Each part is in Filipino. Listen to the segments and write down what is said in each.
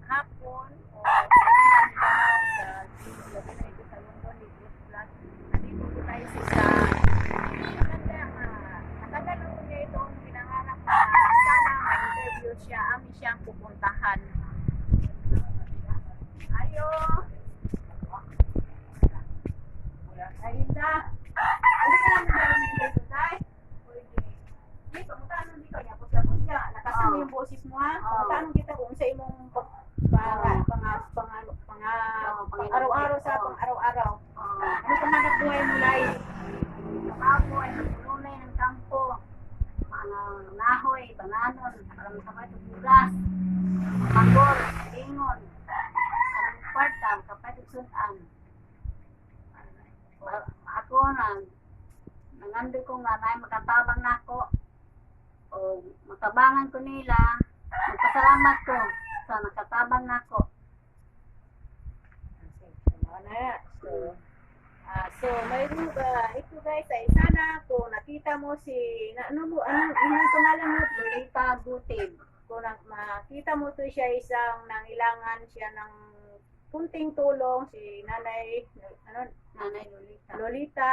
hapon o sa gabi na ito sa London, Ligros Vlog. Nandito po tayo sa isa. Matagal na po niya itong pinangarap na sana ma-interview siya. Amin siyang pupuntahan. Ayo! Ayun na! Ano ka naman namin dito tayo? Hindi, pamutanong dito. Yapos-yapos ka. Lakasan mo yung boses mo ha. Pamutanong kita kung sa imong araw-araw sa pang-araw-araw. Ano pang hanap buhay mo lai? Kapoy, nagpunay ng kampo, mga nahoy, bananon, parang kapay bugas, manggol, lingon, parang kwarta, kapay sunan. Ako nangandoy ko nga na makatabang na ako, o matabangan ko nila, magpasalamat ko sa nakatabang na ako. So, mayroon ba, ito guys, ay sana kung nakita mo si, anong pangalan mo? Lolita Gutib. Kung makita mo to siya isang nangailangan siya ng kunting tulong, si Nanay, Nanay Lolita. Lolita,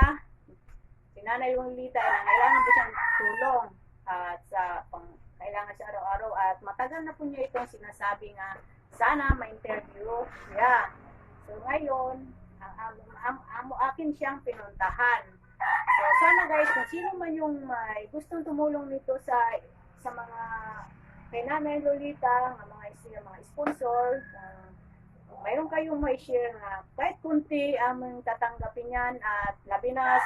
si Nanay Lolita ay nangailangan po siyang tulong at sa kailangan siya araw-araw at matagal na po niya itong sinasabi nga sana ma-interview siya. So ngayon, akin siyang pinuntahan. So sana guys, kung sino man yung may gustong tumulong nito sa mga kay Nanay Lolita, mga sponsor, kung mayroon kayong may share na kahit kunti aming tatanggapin yan at labi na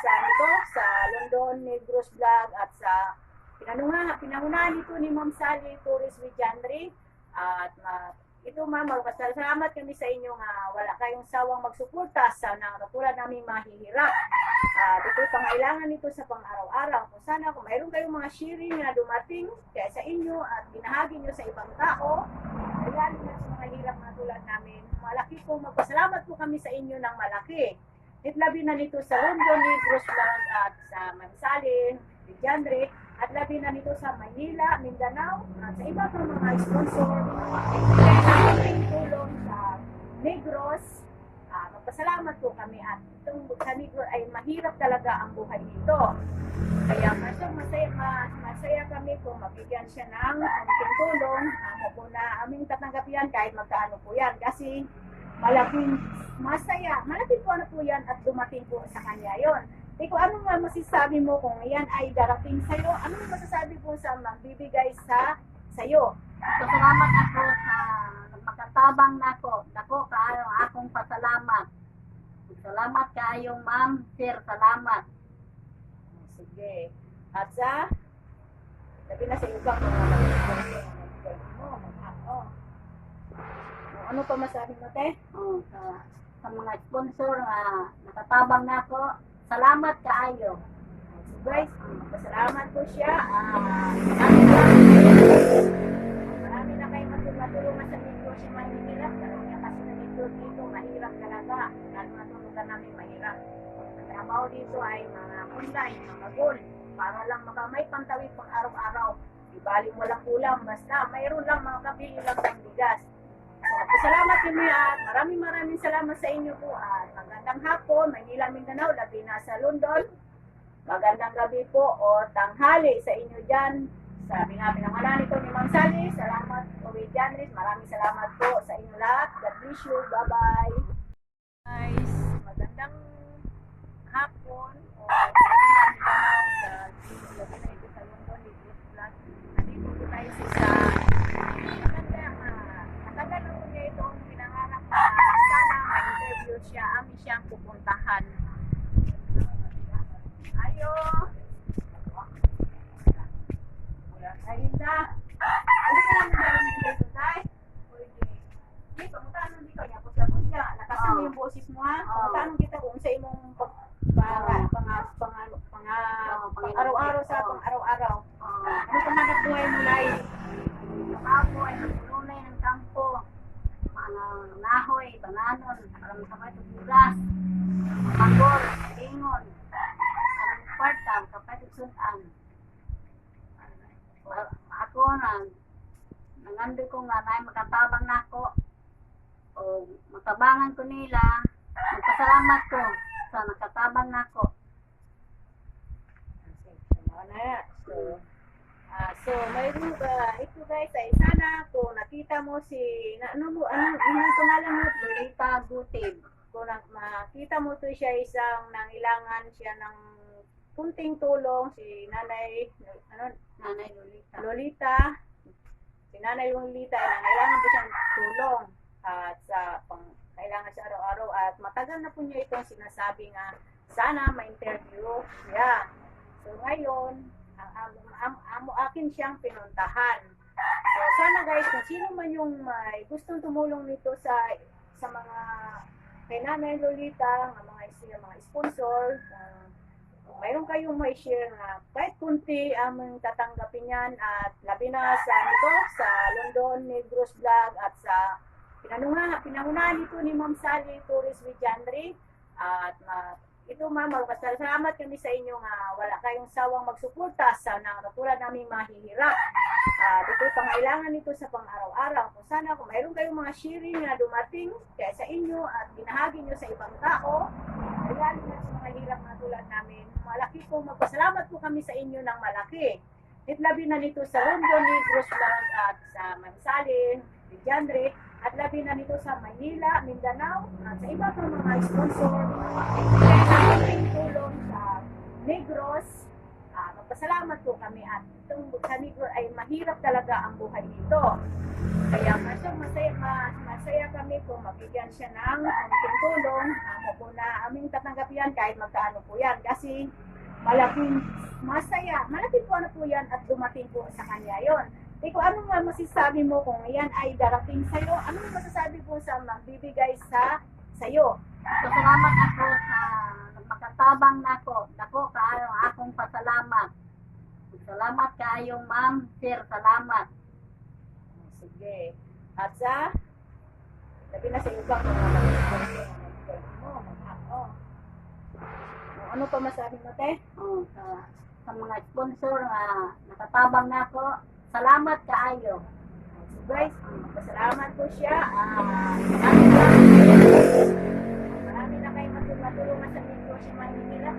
sa London Ligros Vlog at sa pinangunahan nito ni Ma'am Sally Torres Villandre at ito ma'am, magpasalamat kami sa inyo nga wala kayong sawang magsuporta sa katulad naming mahihirap. Ito pangailangan nito sa pang-araw-araw. Kung sana kung mayroon kayong mga sharing na dumating kaya sa inyo at binahagi nyo sa ibang tao, ayan na sa mga hirap na tulad namin. Malaki po, magpasalamat po kami sa inyo ng malaki. Labi na nito sa London, Ligros Vlog at sa Ma'am Sally Villandre at labi na nito sa Manila, Mindanao at sa iba pang mga sponsor ng tulong sa Negros. Magpasalamat po kami at itong sa Negros ay mahirap talaga ang buhay dito. Kaya masaya kami kung mabigyan siya ng konting tulong. Po na aming tatanggap yan kahit magkaano po yan kasi malaki po ano po yan at dumating po sa kanya yon. Ikaw, ano nga masasabi mo kung yan ay darating sa'yo? Ano masasabi po sa magbibigay sa'yo? Pasalamat ako sa makatabang na ako. Dako kaayo akong pasalamat. Salamat kaayong ma'am, sir, salamat. Sige. At sabi na sa ibang mga ano pa masabi mo, te? Sa mga sponsor na nakatabang na ako, salamat kaayo. Guys, pasalamat po siya. Marami na kayo matulungan sa negosyo mahirap. Kasi sa negosyo mahirap talaga. Lalo na itong lugar namin mahirap. Ang trabaho dito ay mga online, mga gold. Para lang may pantawid pang araw-araw. Ibaling walang ulam. Basta mayroon lang mga kabili lang ng bigas. So, salamat kami at maraming salamat sa inyo po at magandang hapon, Manila, Mindanao, labi na sa London. Magandang gabi po o tanghali sa inyo dyan. Sabi nga pinangalan nito ni Ma'am Sally, salamat po with Janris, maraming salamat po sa inyo lahat. God bless you, bye-bye. Guys, magandang hapon o Manila, Mindanao sa labi na ito sa London, Ligros Vlog. Nandito po tayo sa isa. Matagal na po niya itong pinangarap na sana ma-interview siya. Amin siyang pupuntahan. Ayo! Ayun na! Ano ka naman namin dito tayo? Hindi, pamutanong dito. Yapos-yapos ka. Lakasan mo yung boses mo ha. Pamutanong kita kung sa imong araw-araw sa pang-araw-araw. Ano pang hanap buhay mo lai? Kapoy, nagpunay ng kampo, mga nahoy, bananon, parang kapay bugas, manggol, lingon, parang kwarta, kapay sunan. Ako nangandoy ko nga na makatabang na ako, o o matabangan ko nila, magpasalamat ko sa nakatabang nako. So, mayroon ba, ito guys, ay sana kung nakita mo si, ano pangalan mo? Lolita Gutib. Kung makita mo to siya isang nangailangan siya ng kunting tulong, si Nanay, Nanay Lolita. Lolita, si Nanay Lolita, ay nangailangan po siyang tulong at sa kailangan sa araw-araw at matagal na po niya itong sinasabi nga sana ma-interview siya. So ngayon, akin siyang pinuntahan. So sana guys, kung sino man yung may gustong tumulong nito sa mga kay Nanay Lolita, mga sponsor, kung mayroon kayong may share na kahit kunti aming tatanggapin yan at labi na sa London Negros Vlog at sa pinangunahan nito ni Ma'am Sally Torres Villandre at ito ma'am, magpasalamat kami sa inyo nga wala kayong sawang magsuporta sa katulad namin mahihirap. Ito pangailangan nito sa pang-araw-araw. Kung sana kung mayroon kayong mga sharing na dumating kaya sa inyo at binahagi nyo sa ibang tao, lalo na sa mga hirap na tulad namin, malaki po magpasalamat po kami sa inyo ng malaki. Labi na nito sa London Negros Vlog at sa Ma'am Sally Villandre at labi na nito sa Manila, Mindanao at sa iba pang mga sponsor ng tulong sa Negros. Magpasalamat po kami at itong sa Negros ay mahirap talaga ang buhay dito. Kaya masaya kami kung mabigyan siya ng konting tulong. Ako po na aming tatanggap yan kahit magkaano po yan kasi malaki po ano po yan at dumating po sa kanya yon. Ikaw, anong masasabi mo kung yan ay darating sa'yo? Anong masasabi po sa magbibigay sa'yo? Pasalamat ako sa makatabang nako. Dako kaayo akong pasalamat. Salamat kaayo ma'am, sir, salamat. Sige. At sabi na sa iba kung ano pa masabi mo, te? Sa mga sponsor na nakatabang nako. Salamat kaayo. So guys, pasalamat po siya. Marami na kayo matulungan sa Negros yung mahihirap.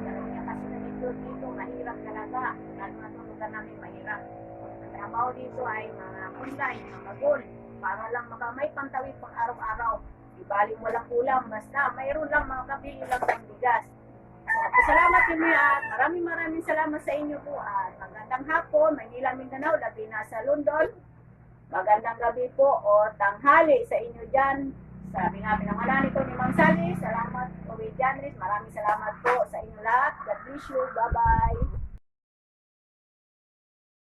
Kasi na Negros dito, mahirap talaga. Lalo na itong lugar namin mahirap. Ang trabaho dito ay mga online, mga gold. Para lang may pantawid pang araw-araw. Ibaling mo lang ulam. Basta mayroon lang mga kabili lang ng bigas. Salamat kami at maraming salamat sa inyo po at magandang hapon, Manila, Mindanao, labi na sa London. Magandang gabi po o tanghali sa inyo dyan. Sabi nga pinangalan nito ni Ma'am Sally, salamat po Villandre, maraming salamat po sa inyo lahat. God bless you, bye-bye.